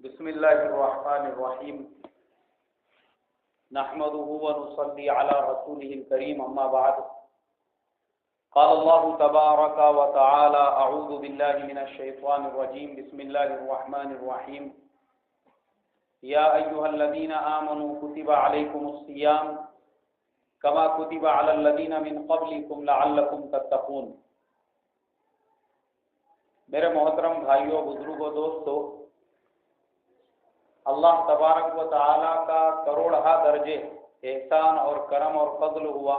بسم اللہ الرحمن الرحیم نحمده ونصلي على رسوله الكريم اما بعد قال الله تبارك وتعالى اعوذ بالله من الشيطان الرجيم بسم الله الرحمن الرحيم يا ايها الذين آمنوا كتب عليكم الصيام كما كتب على الذين من قبلكم لعلكم تتقون۔ میرے محترم بھائیوں، بزرگوں، دوستوں، اللہ تبارک و تعالیٰ کا کروڑہا درجے احسان اور کرم اور فضل ہوا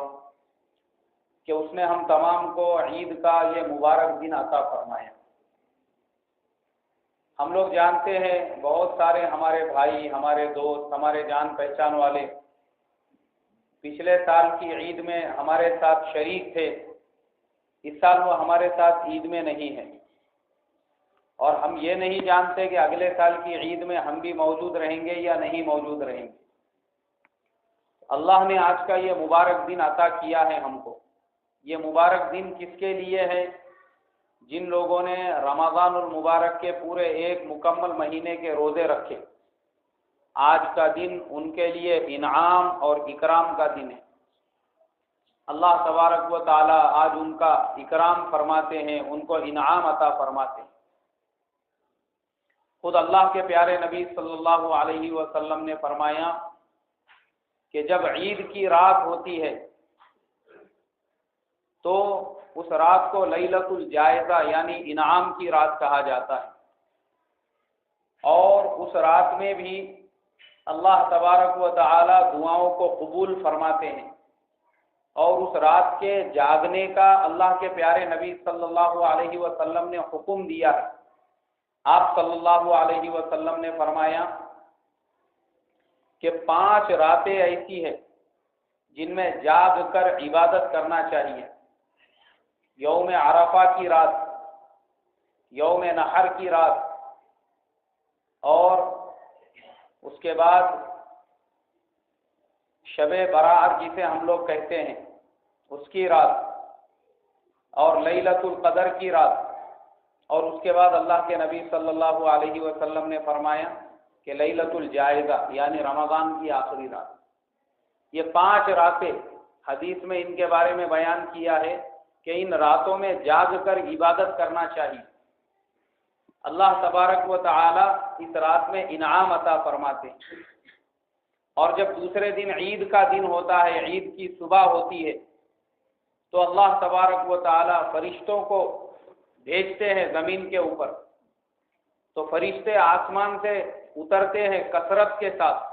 کہ اس نے ہم تمام کو عید کا یہ مبارک دن عطا فرمایا۔ ہم لوگ جانتے ہیں بہت سارے ہمارے بھائی، ہمارے دوست، ہمارے جان پہچان والے پچھلے سال کی عید میں ہمارے ساتھ شریک تھے، اس سال وہ ہمارے ساتھ عید میں نہیں ہیں، اور ہم یہ نہیں جانتے کہ اگلے سال کی عید میں ہم بھی موجود رہیں گے یا نہیں موجود رہیں گے۔ اللہ نے آج کا یہ مبارک دن عطا کیا ہے ہم کو۔ یہ مبارک دن کس کے لیے ہے؟ جن لوگوں نے رمضان المبارک کے پورے ایک مکمل مہینے کے روزے رکھے، آج کا دن ان کے لیے انعام اور اکرام کا دن ہے۔ اللہ تبارک و تعالی آج ان کا اکرام فرماتے ہیں، ان کو انعام عطا فرماتے ہیں۔ خود اللہ کے پیارے نبی صلی اللہ علیہ وسلم نے فرمایا کہ جب عید کی رات ہوتی ہے تو اس رات کو لیلۃ الجائزہ یعنی انعام کی رات کہا جاتا ہے، اور اس رات میں بھی اللہ تبارک و تعالی دعاؤں کو قبول فرماتے ہیں، اور اس رات کے جاگنے کا اللہ کے پیارے نبی صلی اللہ علیہ وسلم نے حکم دیا ہے۔ آپ صلی اللہ علیہ وسلم نے فرمایا کہ 5 راتیں ایسی ہیں جن میں جاگ کر عبادت کرنا چاہیے۔ یوم عرفہ کی رات، یوم نحر کی رات، اور اس کے بعد شب برات جسے ہم لوگ کہتے ہیں اس کی رات، اور لیلۃ القدر کی رات، اور اس کے بعد اللہ کے نبی صلی اللہ علیہ وسلم نے فرمایا کہ لیلۃ الجائزہ یعنی رمضان کی آخری رات۔ یہ 5 راتیں حدیث میں ان کے بارے میں بیان کیا ہے کہ ان راتوں میں جاگ کر عبادت کرنا چاہیے۔ اللہ تبارک و تعالی اس رات میں انعام عطا فرماتے ہیں، اور جب دوسرے دن عید کا دن ہوتا ہے، عید کی صبح ہوتی ہے، تو اللہ تبارک و تعالی فرشتوں کو بھیجتے ہیں زمین کے اوپر، تو فرشتے آسمان سے اترتے ہیں کثرت کے ساتھ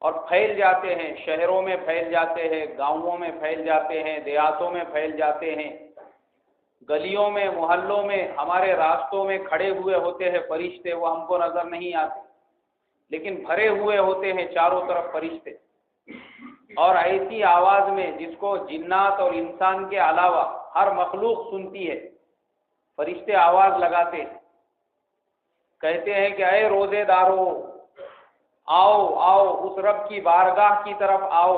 اور پھیل جاتے ہیں، شہروں میں پھیل جاتے ہیں، گاؤں میں پھیل جاتے ہیں، دیہاتوں میں پھیل جاتے ہیں، گلیوں میں، محلوں میں، ہمارے راستوں میں کھڑے ہوئے ہوتے ہیں فرشتے۔ وہ ہم کو نظر نہیں آتے لیکن بھرے ہوئے ہوتے ہیں چاروں طرف فرشتے، اور ایسی آواز میں جس کو جنات اور انسان کے علاوہ ہر مخلوق سنتی ہے، فرشتے آواز لگاتے ہیں، کہتے ہیں کہ اے روزے دارو، آؤ آؤ اس رب کی بارگاہ کی طرف آؤ،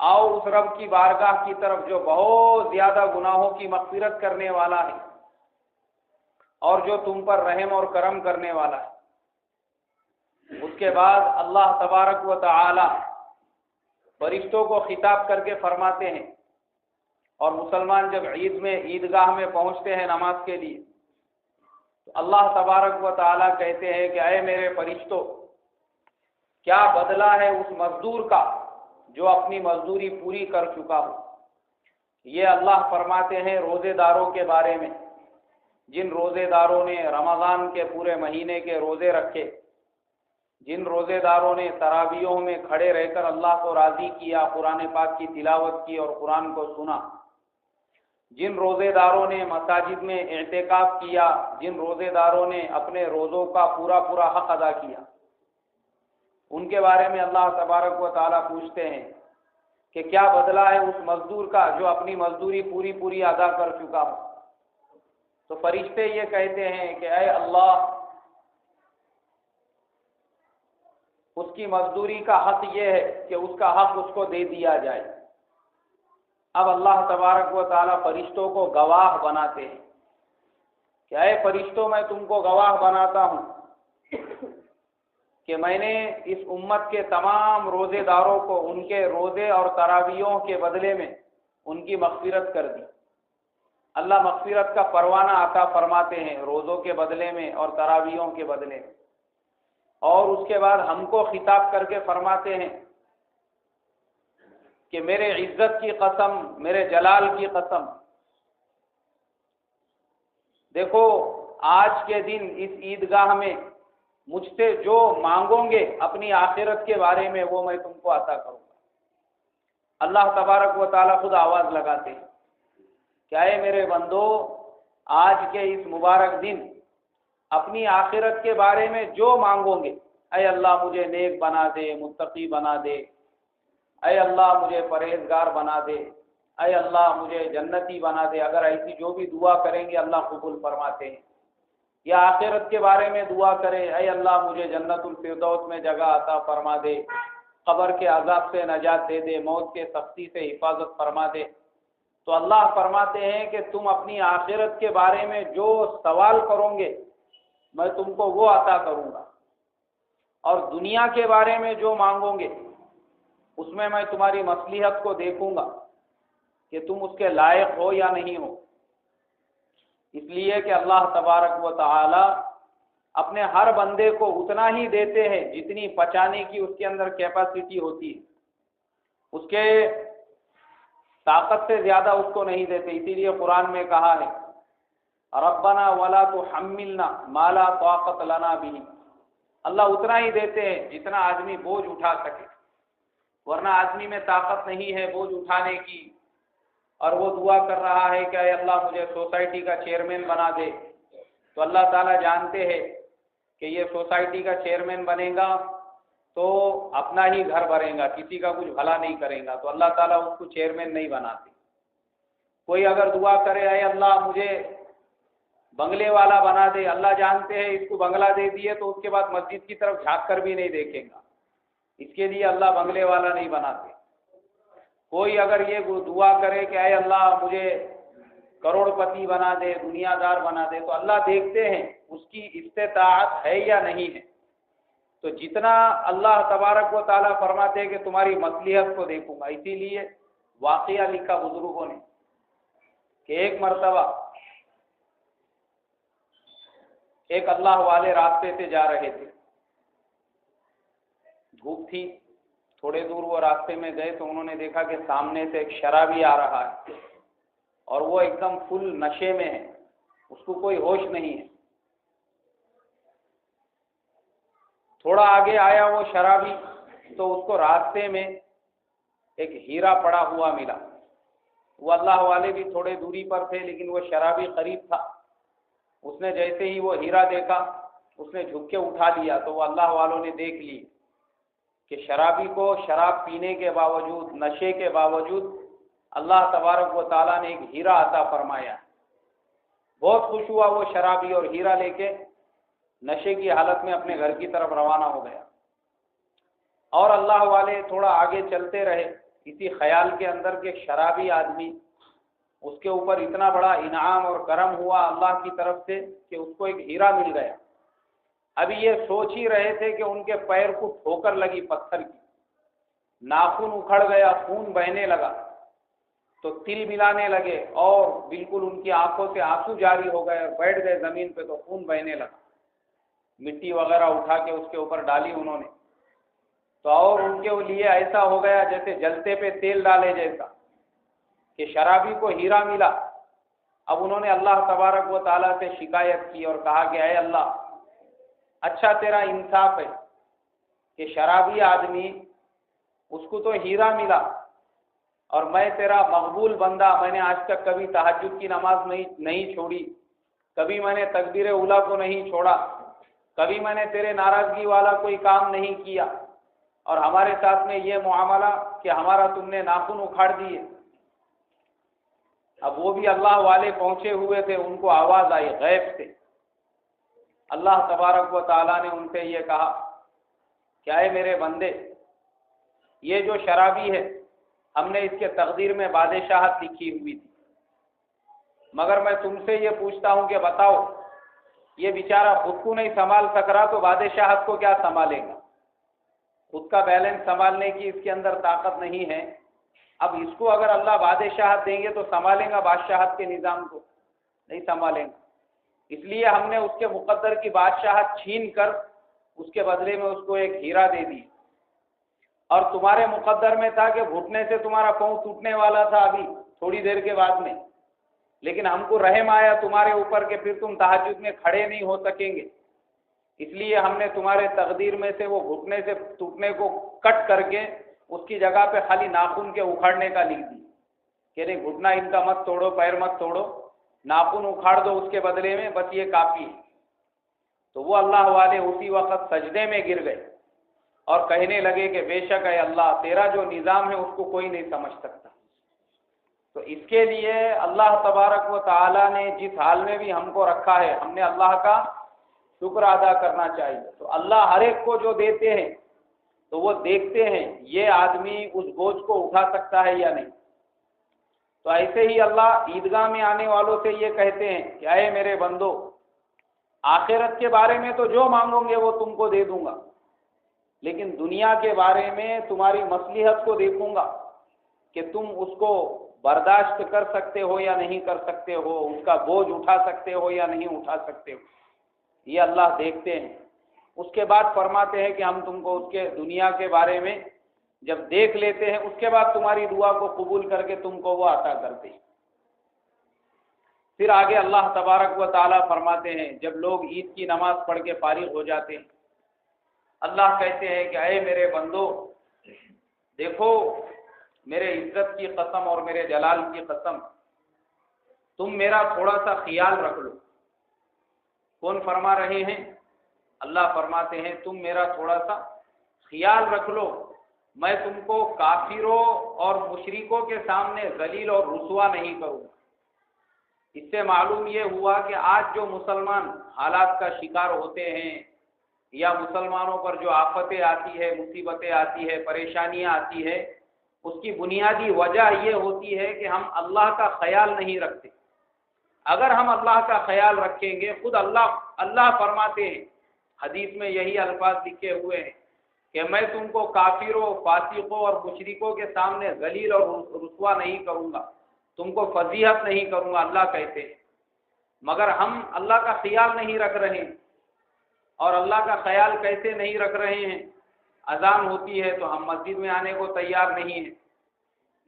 آؤ اس رب کی بارگاہ کی طرف جو بہت زیادہ گناہوں کی مغفرت کرنے والا ہے اور جو تم پر رحم اور کرم کرنے والا ہے۔ اس کے بعد اللہ تبارک و تعالی فرشتوں کو خطاب کر کے فرماتے ہیں، اور مسلمان جب عید میں عیدگاہ میں پہنچتے ہیں نماز کے لیے تو اللہ تبارک و تعالی کہتے ہیں کہ اے میرے فرشتوں، کیا بدلہ ہے اس مزدور کا جو اپنی مزدوری پوری کر چکا ہو۔ یہ اللہ فرماتے ہیں روزے داروں کے بارے میں، جن روزے داروں نے رمضان کے پورے مہینے کے روزے رکھے، جن روزے داروں نے تراویحوں میں کھڑے رہ کر اللہ کو راضی کیا، قرآن پاک کی تلاوت کی اور قرآن کو سنا، جن روزے داروں نے مساجد میں اعتکاف کیا، جن روزے داروں نے اپنے روزوں کا پورا پورا حق ادا کیا، ان کے بارے میں اللہ تبارک و تعالیٰ پوچھتے ہیں کہ کیا بدلہ ہے اس مزدور کا جو اپنی مزدوری پوری پوری ادا کر چکا ہو۔ تو فرشتے یہ کہتے ہیں کہ اے اللہ، اس کی مزدوری کا حق یہ ہے کہ اس کا حق اس کو دے دیا جائے۔ اب اللہ تبارک و تعالیٰ فرشتوں کو گواہ بناتے ہیں کہ اے فرشتوں، میں تم کو گواہ بناتا ہوں کہ میں نے اس امت کے تمام روزے داروں کو ان کے روزے اور تراویحوں کے بدلے میں ان کی مغفرت کر دی۔ اللہ مغفرت کا پروانہ عطا فرماتے ہیں روزوں کے بدلے میں اور تراویحوں کے بدلے میں، اور اس کے بعد ہم کو خطاب کر کے فرماتے ہیں کہ میرے عزت کی قسم، میرے جلال کی قسم، دیکھو آج کے دن اس عیدگاہ میں مجھ سے جو مانگو گے اپنی آخرت کے بارے میں وہ میں تم کو عطا کروں گا۔ اللہ تبارک و تعالیٰ خود آواز لگاتے ہیں کہ اے میرے بندو، آج کے اس مبارک دن اپنی آخرت کے بارے میں جو مانگو گے، اے اللہ مجھے نیک بنا دے، متقی بنا دے، اے اللہ مجھے پرہیزگار بنا دے، اے اللہ مجھے جنتی بنا دے، اگر ایسی جو بھی دعا کریں گے اللہ قبول فرماتے ہیں۔ یا آخرت کے بارے میں دعا کرے، اے اللہ مجھے جنت الفردوس میں جگہ عطا فرما دے، قبر کے عذاب سے نجات دے دے، موت کے سختی سے حفاظت فرما دے، تو اللہ فرماتے ہیں کہ تم اپنی آخرت کے بارے میں جو سوال کرو گے میں تم کو وہ عطا کروں گا، اور دنیا کے بارے میں جو مانگو گے اس میں میں تمہاری مصلحت کو دیکھوں گا کہ تم اس کے لائق ہو یا نہیں ہو۔ اس لیے کہ اللہ تبارک و تعالی اپنے ہر بندے کو اتنا ہی دیتے ہیں جتنی پچانے کی اس کے اندر کیپیسٹی ہوتی ہے، اس کے طاقت سے زیادہ اس کو نہیں دیتے۔ اسی لیے قرآن میں کہا ہے ربنا ولا تحملنا ما لا طاقت لنا به، اللہ اتنا ہی دیتے ہیں جتنا آدمی بوجھ اٹھا سکے، ورنہ آدمی میں طاقت نہیں ہے بوجھ اٹھانے کی، اور وہ دعا کر رہا ہے کہ اے اللہ مجھے سوسائٹی کا چیئرمین بنا دے، تو اللہ تعالیٰ جانتے ہیں کہ یہ سوسائٹی کا چیئرمین بنے گا تو اپنا ہی گھر بھرے گا، کسی کا کچھ بھلا نہیں کرے گا، تو اللہ تعالیٰ اس کو چیئرمین نہیں بناتے۔ کوئی اگر دعا کرے اے اللہ مجھے بنگلے والا بنا دے، اللہ جانتے ہیں اس کو بنگلہ دے دیے تو اس کے بعد مسجد کی طرف جھانک کر بھی نہیں دیکھیں گا، اس کے لیے اللہ بنگلے والا نہیں بناتے۔ کوئی اگر یہ دعا کرے کہ اے اللہ مجھے کروڑ پتی بنا دے، دنیا دار بنا دے، تو اللہ دیکھتے ہیں اس کی استطاعت ہے یا نہیں ہے۔ تو جتنا اللہ تبارک و تعالیٰ فرماتے ہیں کہ تمہاری مصلحت کو دیکھوں گا۔ اسی لیے واقعہ لکھا بزرگوں نے کہ ایک مرتبہ ایک اللہ والے راستے سے جا رہے تھے، دھوپ تھی، تھوڑے دور وہ راستے میں گئے تو انہوں نے دیکھا کہ سامنے سے ایک شرابی آ رہا ہے اور وہ ایک دم فل نشے میں ہے، اس کو کوئی ہوش نہیں ہے۔ تھوڑا آگے آیا وہ شرابی تو اس کو راستے میں ایک ہیرا پڑا ہوا ملا۔ وہ اللہ والے بھی تھوڑے دوری پر تھے لیکن وہ شرابی قریب تھا، اس نے جیسے ہی وہ ہیرا دیکھا اس نے جھک کے اٹھا لیا، تو وہ اللہ والوں نے دیکھ لی کہ شرابی کو شراب پینے کے باوجود، نشے کے باوجود اللہ تبارک و تعالیٰ نے ایک ہیرا عطا فرمایا۔ بہت خوش ہوا وہ شرابی اور ہیرا لے کے نشے کی حالت میں اپنے گھر کی طرف روانہ ہو گیا، اور اللہ والے تھوڑا آگے چلتے رہے اسی خیال کے اندر کہ شرابی آدمی، اس کے اوپر اتنا بڑا انعام اور کرم ہوا اللہ کی طرف سے کہ اس کو ایک ہیرا مل گیا۔ ابھی یہ سوچ ہی رہے تھے کہ ان کے پیر کو ٹھوکر لگی پتھر کی، ناخن اکھڑ گیا، خون بہنے لگا، تو تل ملانے لگے اور بالکل ان کی آنکھوں سے آنسو جاری ہو گئے اور بیٹھ گئے زمین پہ، تو خون بہنے لگا۔ مٹی وغیرہ اٹھا کے اس کے اوپر ڈالی انہوں نے، تو اور ان کے لیے ایسا ہو گیا جیسے جلتے پہ تیل ڈالے جیسا کہ شرابی کو ہیرا ملا۔ اب انہوں نے اللہ تبارک و تعالیٰ سے شکایت کی اور کہا کہ اے اللہ، اچھا تیرا انصاف ہے کہ شرابی آدمی اس کو تو ہیرا ملا، اور میں تیرا مقبول بندہ، میں نے آج تک کبھی تہجد کی نماز نہیں چھوڑی، کبھی میں نے تکبیر اولیٰ کو نہیں چھوڑا، کبھی میں نے تیرے ناراضگی والا کوئی کام نہیں کیا، اور ہمارے ساتھ میں یہ معاملہ کہ ہمارا تم نے ناخن اکھاڑ دیے۔ اب وہ بھی اللہ والے پہنچے ہوئے تھے، ان کو آواز آئی غیب سے، اللہ تبارک و تعالیٰ نے ان سے یہ کہا کہ اے میرے بندے، یہ جو شرابی ہے ہم نے اس کے تقدیر میں بادشاہت لکھی ہوئی تھی، مگر میں تم سے یہ پوچھتا ہوں کہ بتاؤ یہ بیچارہ خود کو نہیں سنبھال سک رہا تو بادشاہت کو کیا سنبھالے گا؟ خود کا بیلنس سنبھالنے کی اس کے اندر طاقت نہیں ہے. اب اس کو اگر اللہ بادشاہت دیں گے تو سنبھالیں گا بادشاہت کے نظام کو؟ نہیں سنبھالیں گا. اس لیے ہم نے اس کے مقدر کی بادشاہت چھین کر اس کے بدلے میں اس کو ایک ہیرا دے دی. اور تمہارے مقدر میں تھا کہ گھٹنے سے تمہارا پاؤں ٹوٹنے والا تھا ابھی تھوڑی دیر کے بعد میں، لیکن ہم کو رحم آیا تمہارے اوپر کہ پھر تم تہجد میں کھڑے نہیں ہو سکیں گے، اس لیے ہم نے تمہارے تقدیر میں سے وہ گھٹنے سے ٹوٹنے کو کٹ کر کے اس کی جگہ پہ خالی ناخن کے اکھاڑنے کا لکھ دی کہ نہیں گھٹنا ان کا مت توڑو، پیر مت توڑو، ناخن اکھاڑ دو اس کے بدلے میں، بس یہ کافی ہے. تو وہ اللہ والے اسی وقت سجدے میں گر گئے اور کہنے لگے کہ بے شک اے اللہ تیرا جو نظام ہے اس کو کوئی نہیں سمجھ سکتا. تو اس کے لیے اللہ تبارک و تعالی نے جس حال میں بھی ہم کو رکھا ہے ہم نے اللہ کا شکر ادا کرنا چاہیے. تو اللہ ہر ایک کو جو دیتے ہیں تو وہ دیکھتے ہیں یہ آدمی اس بوجھ کو اٹھا سکتا ہے یا نہیں. تو ایسے ہی اللہ عیدگاہ میں آنے والوں سے یہ کہتے ہیں کہ اے میرے بندو آخرت کے بارے میں تو جو مانگو گے وہ تم کو دے دوں گا، لیکن دنیا کے بارے میں تمہاری مصلحت کو دیکھوں گا کہ تم اس کو برداشت کر سکتے ہو یا نہیں کر سکتے ہو، اس کا بوجھ اٹھا سکتے ہو یا نہیں اٹھا سکتے ہو. یہ اللہ دیکھتے ہیں. اس کے بعد فرماتے ہیں کہ ہم تم کو اس کے دنیا کے بارے میں جب دیکھ لیتے ہیں اس کے بعد تمہاری دعا کو قبول کر کے تم کو وہ عطا کرتے ہیں. پھر آگے اللہ تبارک و تعالیٰ فرماتے ہیں جب لوگ عید کی نماز پڑھ کے فارغ ہو جاتے ہیں اللہ کہتے ہیں کہ اے میرے بندو دیکھو میرے عزت کی قسم اور میرے جلال کی قسم تم میرا تھوڑا سا خیال رکھ لو. کون فرما رہے ہیں؟ اللہ فرماتے ہیں تم میرا تھوڑا سا خیال رکھ لو، میں تم کو کافروں اور مشرکوں کے سامنے ذلیل اور رسوا نہیں کروں. اس سے معلوم یہ ہوا کہ آج جو مسلمان حالات کا شکار ہوتے ہیں یا مسلمانوں پر جو آفتیں آتی ہے، مصیبتیں آتی ہے، پریشانیاں آتی ہے، اس کی بنیادی وجہ یہ ہوتی ہے کہ ہم اللہ کا خیال نہیں رکھتے. اگر ہم اللہ کا خیال رکھیں گے خود اللہ فرماتے ہیں حدیث میں یہی الفاظ لکھے ہوئے ہیں کہ میں تم کو کافروں، فاسقوں اور مشرکوں کے سامنے ذلیل اور رسوا نہیں کروں گا، تم کو فضیحت نہیں کروں گا. اللہ کہتے ہیں مگر ہم اللہ کا خیال نہیں رکھ رہے ہیں. اور اللہ کا خیال کیسے نہیں رکھ رہے ہیں؟ اذان ہوتی ہے تو ہم مسجد میں آنے کو تیار نہیں ہیں.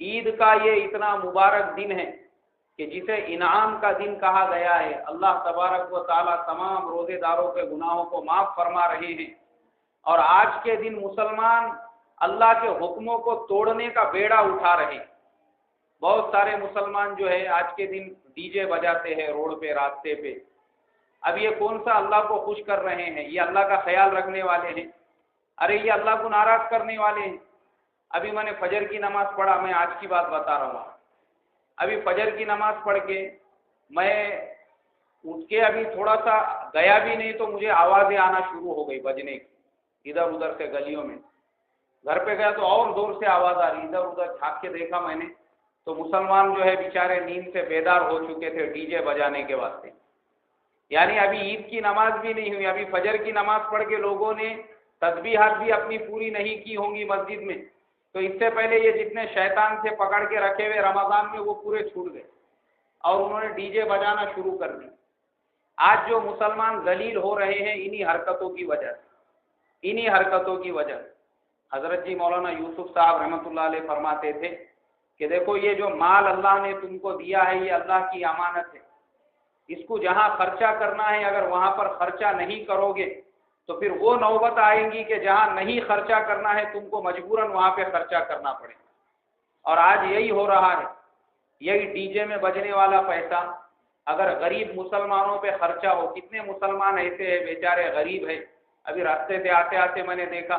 عید کا یہ اتنا مبارک دن ہے کہ جسے انعام کا دن کہا گیا ہے. اللہ تبارک و تعالیٰ تمام روزے داروں کے گناہوں کو معاف فرما رہے ہیں. اور آج کے دن مسلمان اللہ کے حکموں کو توڑنے کا بیڑا اٹھا رہے ہیں. بہت سارے مسلمان جو ہے آج کے دن ڈی جے بجاتے ہیں روڈ پہ، راستے پہ. اب یہ کون سا اللہ کو خوش کر رہے ہیں؟ یہ اللہ کا خیال رکھنے والے ہیں؟ ارے یہ اللہ کو ناراض کرنے والے ہیں. ابھی میں نے فجر کی نماز پڑھا، میں آج کی بات بتا رہا ہوں. ابھی فجر کی نماز پڑھ کے میں اٹھ کے ابھی تھوڑا سا گیا بھی نہیں تو مجھے آوازیں آنا شروع ہو گئی بجنے کی ادھر ادھر سے گلیوں میں. گھر پہ گیا تو اور زور سے آواز آ رہی. ادھر ادھر جھانک کے دیکھا میں نے تو مسلمان جو ہے بیچارے نیند سے بیدار ہو چکے تھے ڈی جے بجانے کے واسطے. یعنی ابھی عید کی نماز بھی نہیں ہوئی، ابھی فجر کی نماز پڑھ کے لوگوں نے تسبیحات بھی اپنی پوری نہیں کی ہوں گی مسجد میں، تو اس سے پہلے یہ جتنے شیطان سے پکڑ کے رکھے ہوئے رمضان میں وہ پورے چھوٹ گئے اور انہوں نے ڈی جے بجانا شروع کر دی. آج جو مسلمان ذلیل ہو رہے ہیں انہی حرکتوں کی وجہ سے، انہی حرکتوں کی وجہ سے. حضرت جی مولانا یوسف صاحب رحمۃ اللہ علیہ فرماتے تھے کہ دیکھو یہ جو مال اللہ نے تم کو دیا ہے یہ اللہ کی امانت ہے. اس کو جہاں خرچہ کرنا ہے اگر وہاں پر خرچہ نہیں کرو گے تو پھر وہ نوبت آئیں گی کہ جہاں نہیں خرچہ کرنا ہے تم کو مجبوراً وہاں پہ خرچہ کرنا پڑے. اور آج یہی ہو رہا ہے. یہی ڈی جے میں بجنے والا پیسہ اگر غریب مسلمانوں پہ خرچہ ہو، کتنے مسلمان ایسے ہیں بیچارے غریب ہیں. ابھی راستے سے آتے آتے میں نے دیکھا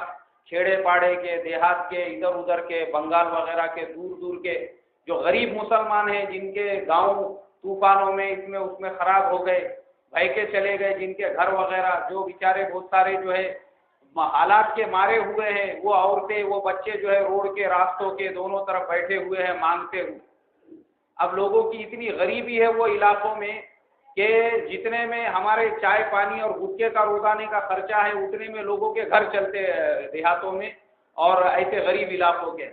کھیڑے پاڑے کے، دیہات کے، ادھر ادھر کے، بنگال وغیرہ کے، دور دور کے جو غریب مسلمان ہیں جن کے گاؤں طوفانوں میں اس میں خراب ہو گئے، بھائی کے چلے گئے، جن کے گھر وغیرہ جو بیچارے بہت سارے جو ہے حالات کے مارے ہوئے ہیں، وہ عورتیں وہ بچے جو ہے روڈ کے راستوں کے دونوں طرف بیٹھے ہوئے ہیں مانگتے ہوئے. اب لوگوں کی اتنی غریبی ہے وہ علاقوں میں کہ جتنے میں ہمارے چائے پانی اور گٹکے کا روزانے کا خرچہ ہے اتنے میں لوگوں کے گھر چلتے دیہاتوں میں اور ایسے غریب علاقوں کے،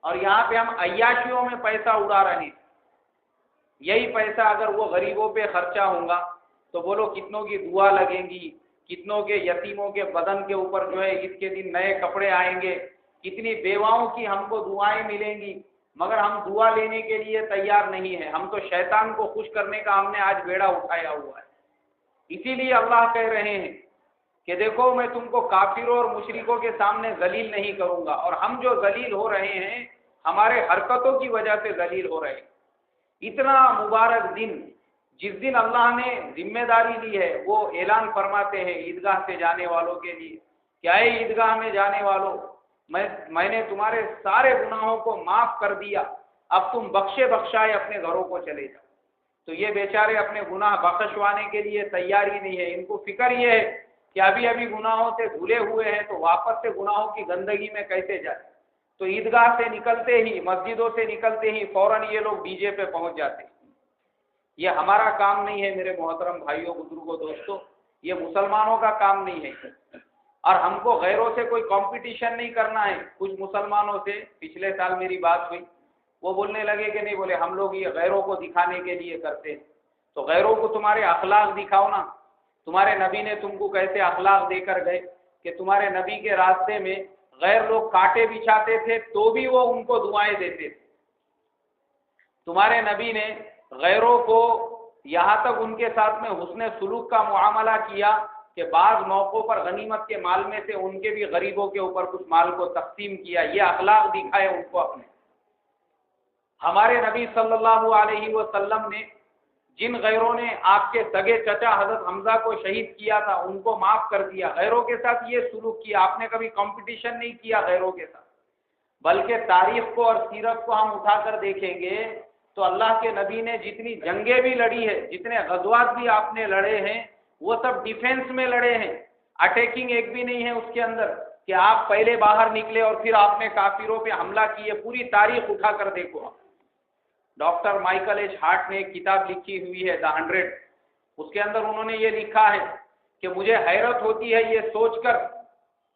اور یہاں پہ ہم عیاشیوں میں پیسہ اڑا رہے ہیں۔ یہی پیسہ اگر وہ غریبوں پہ خرچہ ہوگا تو بولو کتنوں کی دعا لگیں گی، کتنوں کے یتیموں کے بدن کے اوپر جو ہے عید کے دن نئے کپڑے آئیں گے، کتنی بیواؤں کی ہم کو دعائیں ملیں گی، مگر ہم دعا لینے کے لیے تیار نہیں ہیں۔ ہم تو شیطان کو خوش کرنے کا ہم نے آج بیڑا اٹھایا ہوا ہے۔ اسی لیے اللہ کہہ رہے ہیں کہ دیکھو میں تم کو کافروں اور مشرکوں کے سامنے ذلیل نہیں کروں گا، اور ہم جو ذلیل ہو رہے ہیں ہمارے حرکتوں کی وجہ سے ذلیل ہو رہے ہیں۔ اتنا مبارک دن جس دن اللہ نے ذمہ داری لی ہے، وہ اعلان فرماتے ہیں عیدگاہ سے جانے والوں کے لیے، کیا ہے عیدگاہ میں جانے والوں، میں نے تمہارے سارے گناہوں کو معاف کر دیا، اب تم بخشے بخشائے اپنے گھروں کو چلے جاؤ۔ تو یہ بیچارے اپنے گناہ بخشوانے کے لیے تیار ہی نہیں ہے، ان کو فکر یہ ہے کہ ابھی ابھی گناہوں سے دھلے ہوئے ہیں تو واپس سے گناہوں کی گندگی میں کیسے جائے۔ تو عیدگاہ سے نکلتے ہی، مسجدوں سے نکلتے ہی فوراً یہ لوگ ڈی جے پہ پہنچ جاتے ہیں۔ یہ ہمارا کام نہیں ہے میرے محترم بھائیوں بزرگوں دوستوں، یہ مسلمانوں کا کام نہیں ہے، اور ہم کو غیروں سے کوئی کمپٹیشن نہیں کرنا ہے۔ کچھ مسلمانوں سے پچھلے سال میری بات ہوئی، وہ بولنے لگے کہ نہیں، بولے ہم لوگ یہ غیروں کو دکھانے کے لیے کرتے ہیں۔ تو غیروں کو تمہارے اخلاق دکھاؤ نا، تمہارے نبی نے تم کو کیسے اخلاق دے کر گئے کہ تمہارے نبی کے راستے میں غیر لوگ کانٹے بچھاتے تھے تو بھی وہ ان کو دعائیں دیتے تھے۔ تمہارے نبی نے غیروں کو یہاں تک ان کے ساتھ میں حسن سلوک کا معاملہ کیا کہ بعض موقعوں پر غنیمت کے مال میں سے ان کے بھی غریبوں کے اوپر کچھ مال کو تقسیم کیا۔ یہ اخلاق دکھائے ان کو اپنے۔ ہمارے نبی صلی اللہ علیہ وسلم نے جن غیروں نے آپ کے سگے چچا حضرت حمزہ کو شہید کیا تھا ان کو معاف کر دیا۔ غیروں کے ساتھ یہ سلوک کیا، آپ نے کبھی کمپٹیشن نہیں کیا غیروں کے ساتھ، بلکہ تاریخ کو اور سیرت کو ہم اٹھا کر دیکھیں گے تو اللہ کے نبی نے جتنی جنگیں بھی لڑی ہے، جتنے غزوات بھی آپ نے لڑے ہیں، وہ سب ڈیفینس میں لڑے ہیں، اٹیکنگ ایک بھی نہیں ہے اس کے اندر کہ آپ پہلے باہر نکلے اور پھر آپ نے کافروں پہ حملہ کیے۔ پوری تاریخ اٹھا کر دیکھو۔ ڈاکٹر مائیکل ایچ ہارٹ نے ایک کتاب لکھی ہوئی ہے دا 100، اس کے اندر انہوں نے یہ لکھا ہے کہ مجھے حیرت ہوتی ہے یہ سوچ کر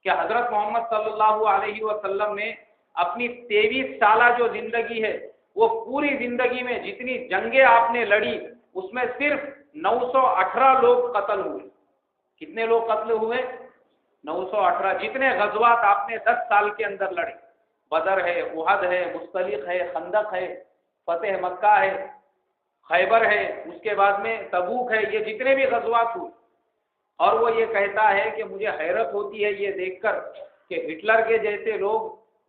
کہ حضرت محمد صلی اللہ علیہ وسلم نے اپنی 23 سالہ جو زندگی ہے، وہ پوری زندگی میں جتنی جنگیں آپ نے لڑی اس میں صرف 918 لوگ قتل ہوئے۔ کتنے لوگ قتل ہوئے؟ 918۔ جتنے غزوات آپ نے 10 سال کے اندر لڑے، بدر ہے، احد ہے، مستلق ہے، خندق ہے، فتح مکہ ہے، خیبر ہے، اس کے بعد میں تبوک ہے، یہ جتنے بھی غزوات ہوئے، اور وہ یہ کہتا ہے کہ مجھے حیرت ہوتی ہے یہ دیکھ کر کہ ہٹلر کے جیسے لوگ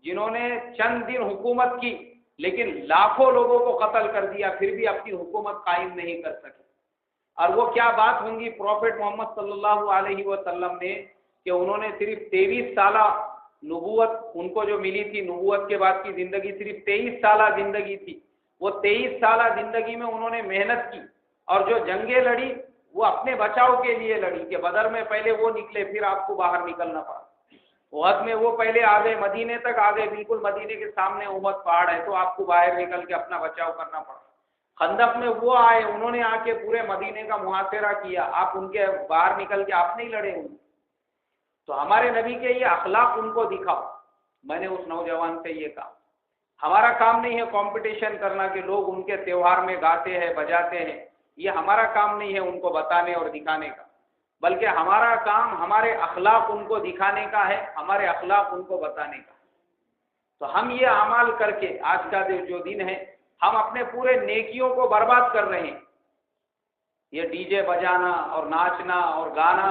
جنہوں نے چند دن حکومت کی لیکن لاکھوں لوگوں کو قتل کر دیا پھر بھی اپنی حکومت قائم نہیں کر سکے۔ اور وہ کیا بات ہوں گی پروفٹ محمد صلی اللہ علیہ وسلم نے کہ انہوں نے صرف 23 سالہ نبوت ان کو جو ملی تھی، نبوت کے بعد کی زندگی صرف 23 سالہ زندگی تھی، وہ 23 سالہ زندگی میں انہوں نے محنت کی، اور جو جنگیں لڑی وہ اپنے بچاؤ کے لیے لڑی کہ بدر میں پہلے وہ نکلے پھر آپ کو باہر نکلنا پڑا، احد میں وہ پہلے آ گئے، مدینے تک آ گئے، بالکل مدینے کے سامنے احد پہاڑ ہے تو آپ کو باہر نکل کے اپنا بچاؤ کرنا پڑا۔ خندق میں وہ آئے، انہوں نے آ کے پورے مدینے کا محاصرہ کیا، آپ ان کے باہر نکل کے آپ نہیں لڑے ہوں۔ تو ہمارے نبی کے یہ اخلاق ان کو دکھاؤ۔ میں نے اس نوجوان سے یہ کہا ہمارا کام نہیں ہے کمپٹیشن کرنا کہ لوگ ان کے تہوار میں گاتے ہیں بجاتے ہیں، یہ ہمارا کام نہیں ہے ان کو بتانے اور دکھانے کا، بلکہ ہمارا کام ہمارے اخلاق ان کو دکھانے کا ہے، ہمارے اخلاق ان کو بتانے کا۔ تو ہم یہ اعمال کر کے آج کا جو دن ہے ہم اپنے پورے نیکیوں کو برباد کر رہے ہیں۔ یہ ڈی جے بجانا اور ناچنا اور گانا،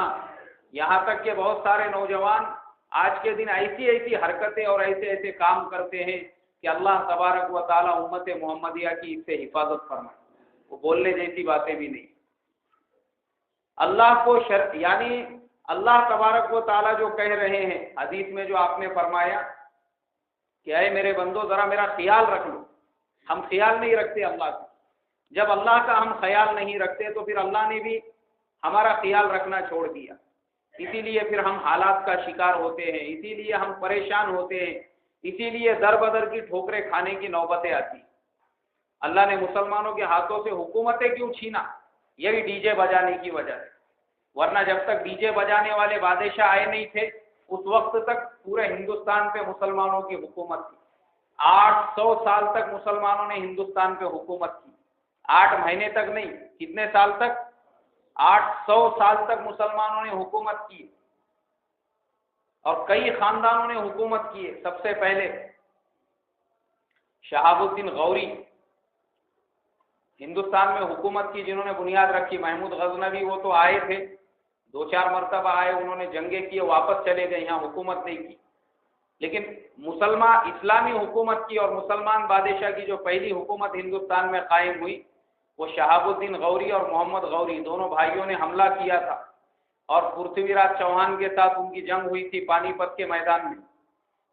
یہاں تک کہ بہت سارے نوجوان آج کے دن ایسی ایسی حرکتیں اور ایسے ایسے کام کرتے ہیں کہ اللہ تبارک و تعالی امت محمدیہ کی اس سے حفاظت فرمائے۔ وہ بولنے جیسی باتیں بھی نہیں۔ اللہ کو یعنی اللہ تبارک و تعالی جو کہہ رہے ہیں حدیث میں جو آپ نے فرمایا کہ اے میرے بندو ذرا میرا خیال رکھ لو، ہم خیال نہیں رکھتے اللہ کا۔ جب اللہ کا ہم خیال نہیں رکھتے تو پھر اللہ نے بھی ہمارا خیال رکھنا چھوڑ دیا، اسی لیے پھر ہم حالات کا شکار ہوتے ہیں، اسی لیے ہم پریشان ہوتے ہیں، اسی لیے در بدر کی ٹھوکریں کھانے کی نوبتیں آتی۔ اللہ نے مسلمانوں کے ہاتھوں سے حکومتیں کیوں چھینا؟ یہی ڈی جے بجانے کی وجہ سے، ورنہ جب تک ڈی جے بجانے والے بادشاہ آئے نہیں تھے اس وقت تک پورے ہندوستان پہ مسلمانوں کی حکومت تھی۔ 800 سال تک مسلمانوں نے ہندوستان پہ حکومت کی، 8 مہینے تک نہیں، کتنے سال تک؟ 800 سال تک مسلمانوں نے حکومت کی، اور کئی خاندانوں نے حکومت کی ہے۔ سب سے پہلے شہاب الدین غوری ہندوستان میں حکومت کی، جنہوں نے بنیاد رکھی۔ محمود غزنوی وہ تو آئے تھے، 2-4 مرتبہ آئے، انہوں نے جنگیں کی، واپس چلے گئے، یہاں حکومت نہیں کی۔ لیکن مسلمان اسلامی حکومت کی اور مسلمان بادشاہ کی جو پہلی حکومت ہندوستان میں قائم ہوئی وہ شہاب الدین غوری اور محمد غوری دونوں بھائیوں نے حملہ کیا تھا، اور پرتھوی راج چوہان کے ساتھ ان کی جنگ ہوئی تھی پانی پت کے میدان میں،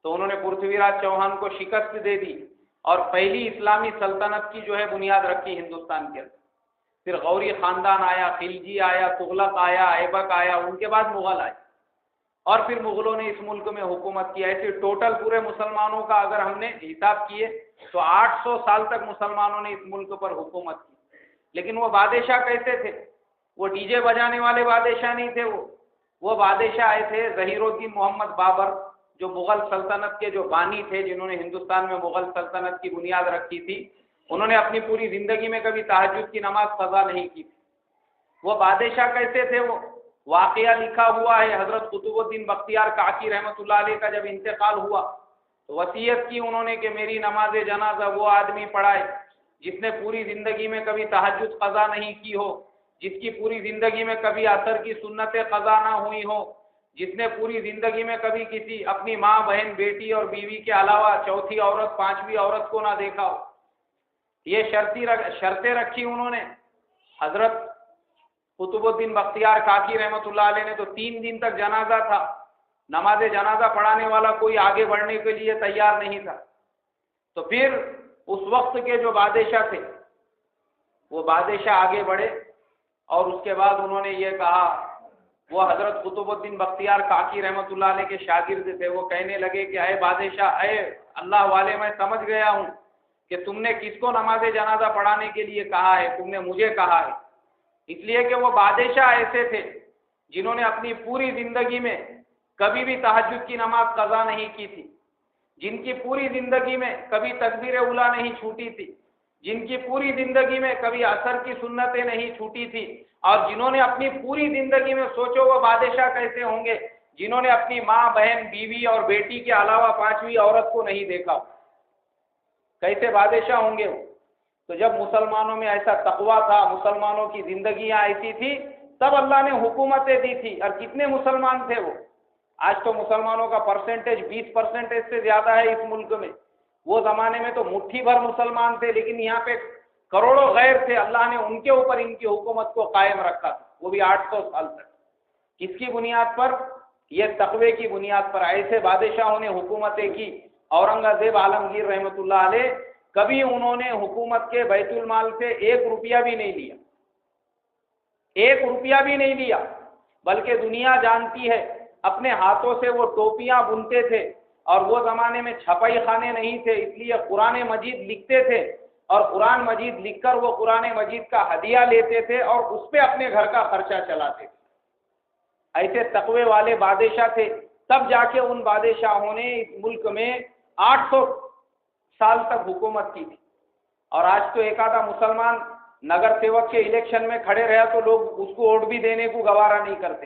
تو انہوں نے پرتھوی راج چوہان کو شکست دے دی اور پہلی اسلامی سلطنت کی جو ہے بنیاد رکھی ہندوستان کے اندر۔ پھر غوری خاندان آیا، خلجی آیا، تغلق آیا، ایبک آیا، ان کے بعد مغل آئے، اور پھر مغلوں نے اس ملک میں حکومت کی۔ ایسے ٹوٹل پورے مسلمانوں کا اگر ہم نے حساب کیے تو 800 سال تک مسلمانوں نے اس ملک پر حکومت کی۔ لیکن وہ بادشاہ کیسے تھے؟ وہ ڈی جے بجانے والے بادشاہ نہیں تھے، وہ بادشاہ آئے تھے ظہیر الدین محمد بابر، جو مغل سلطنت کے جو بانی تھے، جنہوں نے ہندوستان میں مغل سلطنت کی بنیاد رکھی تھی۔ انہوں نے اپنی پوری زندگی میں کبھی تہجد کی نماز قضا نہیں کی تھی۔ وہ بادشاہ کیسے تھے؟ وہ واقعہ لکھا ہوا ہے، حضرت قطب الدین بختیار کاکی رحمۃ اللہ علیہ کا جب انتقال ہوا تو وصیت کی انہوں نے کہ میری نماز جنازہ وہ آدمی پڑھائے جس نے پوری زندگی میں کبھی تہجد قضا نہیں کی ہو، جس کی پوری زندگی میں کبھی عصر کی سنتیں قضا نہ ہوئی ہو، جس نے پوری زندگی میں کبھی کسی اپنی ماں، بہن، بیٹی اور بیوی کے علاوہ چوتھی عورت، پانچویں عورت کو نہ دیکھا ہو۔ یہ شرطیں رکھی انہوں نے۔ حضرت قطب الدین بختیار کاکی رحمۃ اللہ علیہ نے تو 3 دن تک جنازہ تھا، نماز جنازہ پڑھانے والا کوئی آگے بڑھنے کے لیے تیار نہیں تھا۔ تو پھر اس وقت کے جو بادشاہ تھے وہ بادشاہ آگے بڑھے، اور اس کے بعد انہوں نے یہ کہا، وہ حضرت قطب الدین بختیار کاکی رحمۃ اللہ علیہ کے شاگرد تھے، وہ کہنے لگے کہ اے بادشاہ، اے اللہ والے، میں سمجھ گیا ہوں کہ تم نے کس کو نماز جنازہ پڑھانے کے لیے کہا ہے، تم نے مجھے کہا ہے۔ اس لیے کہ وہ بادشاہ ایسے تھے جنہوں نے اپنی پوری زندگی میں کبھی بھی تہجد کی نماز قضا نہیں کی تھی، جن کی پوری زندگی میں کبھی تکبیر اولیٰ نہیں چھوٹی تھی، جن کی پوری زندگی میں کبھی عصر کی سنتیں نہیں چھوٹی تھی، اور جنہوں نے اپنی پوری زندگی میں، سوچو وہ بادشاہ کیسے ہوں گے جنہوں نے اپنی ماں، بہن، بیوی اور بیٹی کے علاوہ پانچویں عورت کو نہیں دیکھا، کیسے بادشاہ ہوں گے وہ؟ تو جب مسلمانوں میں ایسا تقویٰ تھا، مسلمانوں کی زندگیاں ایسی تھی، تب اللہ نے حکومتیں دی تھی۔ اور کتنے مسلمان تھے وہ؟ آج تو مسلمانوں کا پرسنٹیج 20% سے زیادہ ہے اس ملک میں۔ وہ زمانے میں تو مٹھی بھر مسلمان تھے، لیکن یہاں پہ کروڑوں غیر تھے، اللہ نے ان کے اوپر ان کی حکومت کو قائم رکھا تھا، وہ بھی 800 سال تک۔ کس کی بنیاد پر؟ یہ تقوی کی بنیاد پر۔ ایسے بادشاہوں نے حکومتیں کی۔ اورنگزیب عالمگیر رحمۃ اللہ علیہ، کبھی انہوں نے حکومت کے بیت المال سے 1 روپیہ بھی نہیں لیا، 1 روپیہ بھی نہیں لیا، بلکہ دنیا جانتی ہے اپنے ہاتھوں سے وہ ٹوپیاں بنتے تھے، اور وہ زمانے میں چھپائی خانے نہیں تھے، اس لیے قرآن مجید لکھتے تھے، اور قرآن مجید لکھ کر وہ قرآن مجید کا ہدیہ لیتے تھے اور اس پہ اپنے گھر کا خرچہ چلاتے تھے۔ ایسے تقوی والے بادشاہ تھے، تب جا کے ان بادشاہوں نے اس ملک میں 800 سال تک حکومت کی تھی۔ اور آج تو ایک آدھا مسلمان نگر سیوک کے الیکشن میں کھڑے رہا تو لوگ اس کو ووٹ بھی دینے کو گوارا نہیں کرتے۔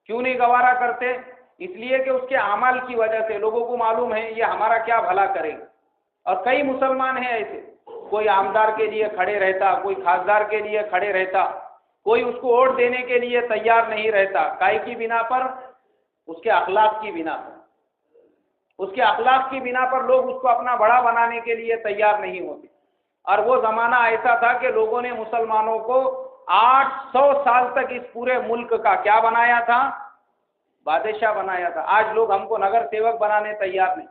کیوں نہیں گوارا کرتے؟ اس لیے کہ اس کے اعمال کی وجہ سے لوگوں کو معلوم ہے یہ ہمارا کیا بھلا کرے گا۔ اور کئی مسلمان ہیں ایسے، کوئی آمدار کے لیے کھڑے رہتا، کوئی خاصدار کے لیے کھڑے رہتا، کوئی اس کو ووٹ دینے کے لیے تیار نہیں رہتا۔ کائی کی بنا پر؟ اس کے اخلاق کی بنا پر۔ اس کے اخلاق کی بنا پر لوگ اس کو اپنا بڑا بنانے کے لیے تیار نہیں ہوتے۔ اور وہ زمانہ ایسا تھا کہ لوگوں نے مسلمانوں کو 800 سال تک اس پورے ملک کا کیا بنایا تھا؟ بادشاہ بنایا تھا۔ آج لوگ ہم کو نگر سیوک بنانے تیار نہیں،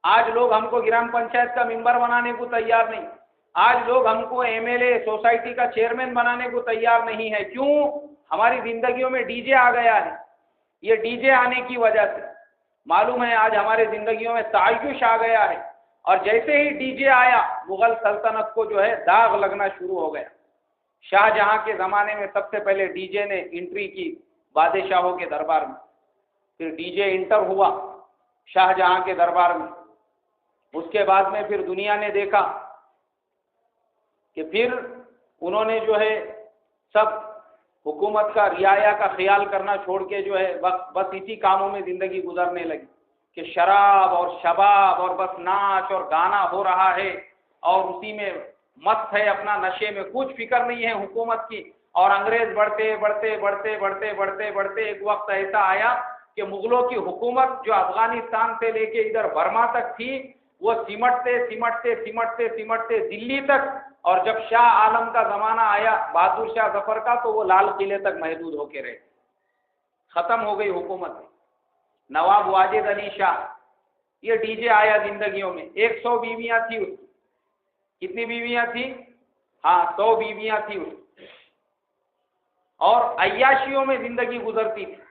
آج لوگ ہم کو گرام پنچایت کا ممبر بنانے کو تیار نہیں، آج لوگ ہم کو MLA سوسائٹی کا چیئرمین بنانے کو تیار نہیں ہے۔ کیوں؟ ہماری زندگیوں میں ڈی جے آ گیا ہے۔ یہ ڈی جے آنے کی وجہ سے معلوم ہے آج ہمارے زندگیوں میں تعیش آ گیا ہے، اور جیسے ہی ڈی جے آیا مغل سلطنت کو جو ہے داغ لگنا شروع ہو گیا۔ شاہ جہاں کے زمانے میں سب سے پہلے ڈی جے نے انٹری کی بادشاہوں کے دربار میں، پھر ڈی جے انٹر ہوا شاہ جہاں کے دربار میں، اس کے بعد میں پھر دنیا نے دیکھا کہ پھر انہوں نے جو ہے سب حکومت کا رعایا کا خیال کرنا چھوڑ کے جو ہے بس اسی کاموں میں زندگی گزارنے لگی کہ شراب اور شباب اور بس ناچ اور گانا ہو رہا ہے اور اسی میں مست ہے اپنا نشے میں، کچھ فکر نہیں ہے حکومت کی. اور انگریز بڑھتے بڑھتے بڑھتے بڑھتے بڑھتے بڑھتے ایک وقت ایسا آیا کہ مغلوں کی حکومت جو افغانستان سے لے کے ادھر برما تک تھی وہ سمٹتے سمٹتے سمٹتے سمٹتے دلی تک، اور جب شاہ عالم کا زمانہ آیا بہادر شاہ ظفر کا تو وہ لال قلعے تک محدود ہو کے رہے، ختم ہو گئی حکومت. نواب واجد علی شاہ یہ ڈی جے آیا زندگیوں میں، 100 بیویاں تھی اس کی. کتنی بیویاں تھی؟ ہاں 100 بیویاں تھی اس کی، اور عیاشیوں میں زندگی گزرتی تھی،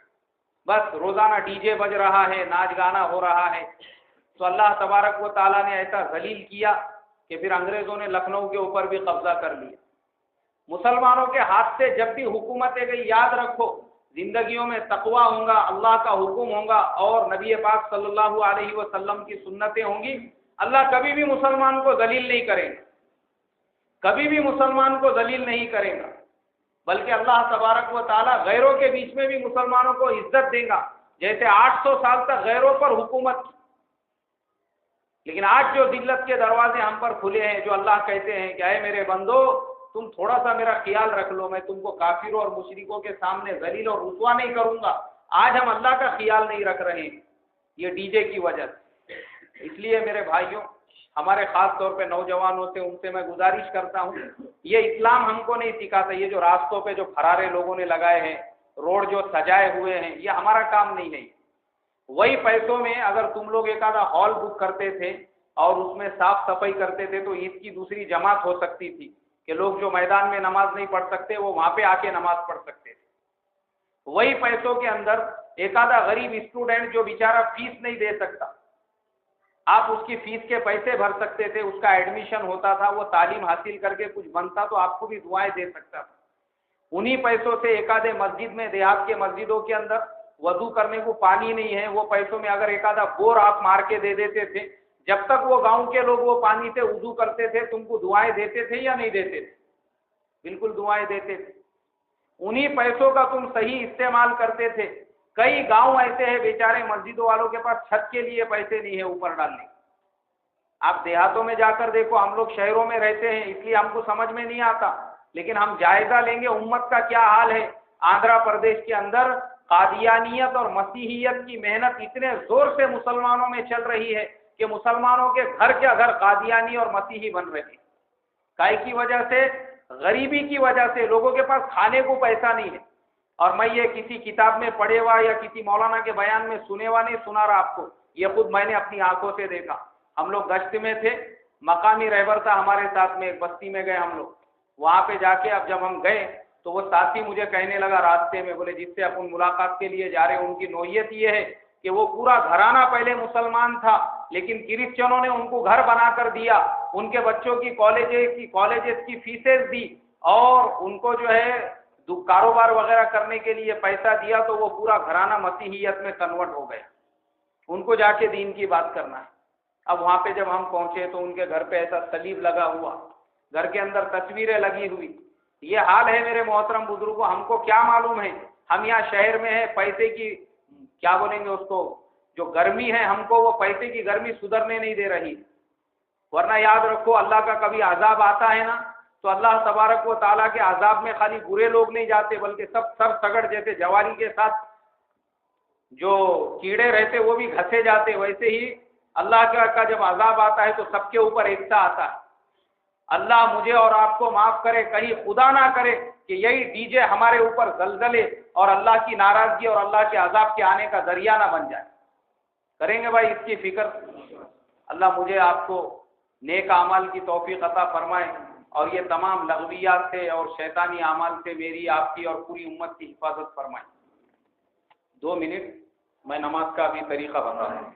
بس روزانہ ڈی جے بج رہا ہے، ناچ گانا ہو رہا ہے. تو اللہ تبارک و تعالیٰ نے ایسا ذلیل کیا کہ پھر انگریزوں نے لکھنؤ کے اوپر بھی قبضہ کر لیا. مسلمانوں کے ہاتھ سے جب بھی حکومتیں گئی یاد رکھو زندگیوں میں تقویٰ ہوں گا، اللہ کا حکم ہوگا اور نبی پاک صلی اللہ علیہ وسلم کی سنتیں ہوں گی، اللہ کبھی بھی مسلمان کو ذلیل نہیں کرے گا، کبھی بھی مسلمان کو ذلیل نہیں کرے گا، بلکہ اللہ تبارک و تعالیٰ غیروں کے بیچ میں بھی مسلمانوں کو عزت دے گا، جیسے 800 سال تک غیروں پر حکومت کی. لیکن آج جو ذلت کے دروازے ہم پر کھلے ہیں، جو اللہ کہتے ہیں کہ اے میرے بندو تم تھوڑا سا میرا خیال رکھ لو، میں تم کو کافروں اور مشرکوں کے سامنے ذلیل اور رسوا نہیں کروں گا، آج ہم اللہ کا خیال نہیں رکھ رہے ہیں، یہ ڈی جے کی وجہ سے. اس لیے میرے بھائیوں، ہمارے خاص طور پہ نوجوانوں سے ان سے میں گزارش کرتا ہوں، یہ اسلام ہم کو نہیں سکھاتا. یہ جو راستوں پہ جو فرارے لوگوں نے لگائے ہیں، روڈ جو سجائے ہوئے ہیں، یہ ہمارا کام نہیں ہے. وہی پیسوں میں اگر تم لوگ ایک آدھا ہال بک کرتے تھے اور اس میں صاف صفائی کرتے تھے تو عید کی دوسری جماعت ہو سکتی تھی کہ لوگ جو میدان میں نماز نہیں پڑھ سکتے وہ وہاں پہ آ کے نماز پڑھ سکتے تھے. وہی پیسوں کے اندر ایک آدھا غریب اسٹوڈنٹ جو بیچارہ فیس نہیں دے سکتا، آپ اس کی فیس کے پیسے بھر سکتے تھے، اس کا ایڈمیشن ہوتا تھا، وہ تعلیم حاصل کر کے کچھ بنتا تو آپ کو بھی دعائیں دے سکتا تھا. انہی پیسوں سے ایک آدھے مسجد میں، دیہات کے مسجدوں کے اندر وضو کرنے کو پانی نہیں ہے، وہ پیسوں میں اگر ایک آدھا بور آپ مار کے دے دیتے تھے، جب تک وہ گاؤں کے لوگ وہ پانی سے وضو کرتے تھے تم کو دعائیں دیتے تھے یا نہیں دیتے تھے؟ بالکل دعائیں دیتے تھے. انہی پیسوں کا تم صحیح استعمال کرتے تھے. کئی گاؤں ایسے ہیں بیچارے مسجدوں والوں کے پاس چھت کے لیے پیسے نہیں ہے اوپر ڈالنے. آپ دیہاتوں میں جا کر دیکھو، ہم لوگ شہروں میں رہتے ہیں اس لیے ہم کو سمجھ میں نہیں آتا، لیکن ہم جائزہ لیں گے امت کا کیا حال ہے. آندھرا پردیش کے اندر قادیانیت اور مسیحیت کی محنت اتنے زور سے مسلمانوں میں چل رہی ہے کہ مسلمانوں کے گھر کے گھر قادیانی اور مسیحی بن رہے ہیں. کائے کی وجہ سے؟ غریبی کی وجہ سے. لوگوں کے پاس کھانے کو پیسہ نہیں ہے. اور میں یہ کسی کتاب میں پڑھے ہوا یا کسی مولانا کے بیان میں سنے ہوا نہیں سنا رہا آپ کو، یہ خود میں نے اپنی آنکھوں سے دیکھا. ہم لوگ گشت میں تھے، مقامی رہبر تھا ہمارے ساتھ میں، ایک بستی میں گئے ہم لوگ. وہاں پہ جا کے اب جب ہم گئے تو وہ ساتھی مجھے کہنے لگا راستے میں، بولے جس سے اپن ملاقات کے لیے جا رہے ہیں ان کی نوعیت یہ ہے کہ وہ پورا گھرانہ پہلے مسلمان تھا لیکن کرسچنوں نے ان کو گھر بنا کر دیا، ان کے بچوں کی کالجز کی فیسز دی اور ان کو جو ہے کاروبار وغیرہ کرنے کے لیے پیسہ دیا، تو وہ پورا گھرانہ مسیحیت میں کنورٹ ہو گیا. ان کو جا کے دین کی بات کرنا ہے. اب وہاں پہ جب ہم پہنچے تو ان کے گھر پہ ایسا صلیب لگا ہوا، گھر کے اندر تصویریں لگی ہوئی. یہ حال ہے میرے محترم بزرگوں. ہم کو کیا معلوم ہے، ہم یہاں شہر میں ہیں، پیسے کی کیا بولیں گے اس کو، جو گرمی ہے ہم کو وہ پیسے کی گرمی سدھرنے نہیں دے رہی. ورنہ یاد رکھو اللہ کا کبھی عذاب آتا ہے نا تو اللہ تبارک و تعالیٰ کے عذاب میں خالی برے لوگ نہیں جاتے بلکہ سب سر سگڑ جیسے جواری کے ساتھ جو کیڑے رہتے وہ بھی گھسے جاتے، ویسے ہی اللہ کا جب عذاب آتا ہے تو سب کے اوپر ایک سا آتا ہے. اللہ مجھے اور آپ کو معاف کرے، کہیں خدا نہ کرے کہ یہی ڈی جے ہمارے اوپر زلزلے اور اللہ کی ناراضگی اور اللہ کے عذاب کے آنے کا ذریعہ نہ بن جائے. کریں گے بھائی اس کی فکر؟ اللہ مجھے آپ کو نیک اعمال کی توفیق عطا فرمائے اور یہ تمام لغویات سے اور شیطانی اعمال سے میری، آپ کی اور پوری امت کی حفاظت فرمائے. 2 منٹ میں نماز کا بھی طریقہ بتا رہا ہوں.